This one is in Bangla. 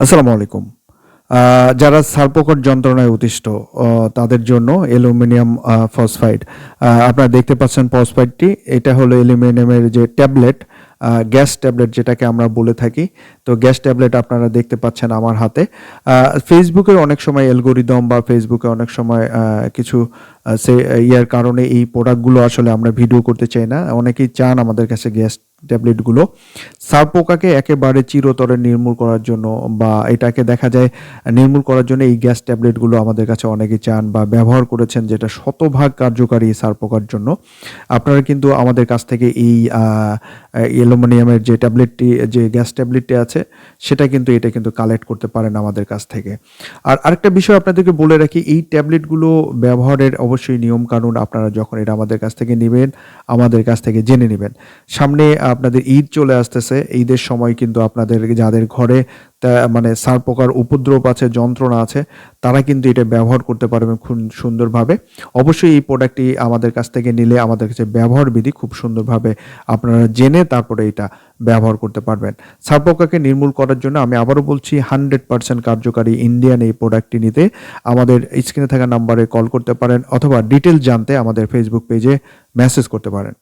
আসসালামু আলাইকুম। যারা সালপোকার যন্ত্রণায় অতিষ্ঠ তাদের জন্য অ্যালুমিনিয়াম ফসফাইড। আপনারা দেখতে পাচ্ছেন ফসফাইডটি। এটা হলো অ্যালুমিনিয়ামের যে ট্যাবলেট, গ্যাস ট্যাবলেট যেটাকে আমরা বলে থাকি। তো গ্যাস ট্যাবলেট আপনারা দেখতে পাচ্ছেন আমার হাতে। ফেসবুকে অনেক সময় অ্যালগরিদম বা ফেসবুকে অনেক সময় কিছু ইয়ার কারণে এই প্রোডাক্টগুলো আসলে আমরা ভিডিও করতে চাই না। অনেকেই চান আমাদের কাছে গ্যাস ট্যাবলেটগুলো। সারপোকাকে একেবারে চিরতরে নির্মূল করার জন্য বা এটাকে দেখা যায় নির্মূল করার জন্য এই গ্যাস ট্যাবলেটগুলো আমাদের কাছে অনেকেই চান বা ব্যবহার করেছেন, যেটা শতভাগ কার্যকারী সারপোকার জন্য। আপনারা কিন্তু আমাদের কাছ থেকে এই অ্যালুমিনিয়ামের যে ট্যাবলেটটি, যে গ্যাস ট্যাবলেটটি আছে, এটা কিন্তু কালেক্ট করতে পারেন আমাদের কাছ থেকে। আর আরেকটা বিষয় আপনাদেরকে বলে রাখি, এই ট্যাবলেটগুলো ব্যবহারের অবশ্যই নিয়মকানুন আপনারা যখন এটা আমাদের কাছ থেকে নিবেন, আমাদের কাছ থেকে জেনে নিবেন। সামনে আপনাদের ঈদ চলে আসতেছে। ঈদের সময় কিন্তু আপনাদের যাদের ঘরে মানে সারপোকার উপদ্রব আছে, যন্ত্রণা আছে, তারা কিন্তু এটা ব্যবহার করতে পারবেন খুব সুন্দরভাবে। অবশ্যই এই প্রোডাক্টটি আমাদের কাছ থেকে নিলে আমাদের কাছে ব্যবহার বিধি খুব সুন্দরভাবে আপনারা জেনে তারপরে এটা ব্যবহার করতে পারবেন। সারপোকাকে নির্মূল করার জন্য আমি আবারও বলছি, 100% কার্যকারী ইন্ডিয়ান এই প্রোডাক্টটি নিতে আমাদের স্ক্রিনে থাকা নাম্বারে কল করতে পারেন অথবা ডিটেইলস জানতে আমাদের ফেসবুক পেজে মেসেজ করতে পারেন।